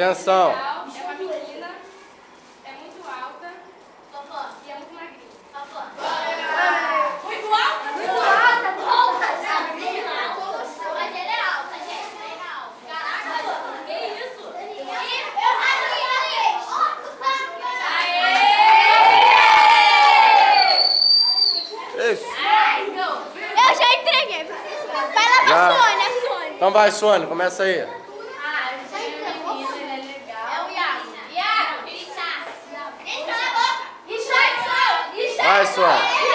Atenção. É uma menina, é muito alta e é muito magrinha. Muito alta? Muito alta, volta! Mas ela é alta, gente. Caraca, que isso? Eu rasguei. Isso. Eu já entreguei. Vai lá pra Sônia, a Sônia. Então vai, Sônia, começa aí. Ah, eu já entreguei, ele é legal. É o Iago. Iago, Richard. Vai, Sônia.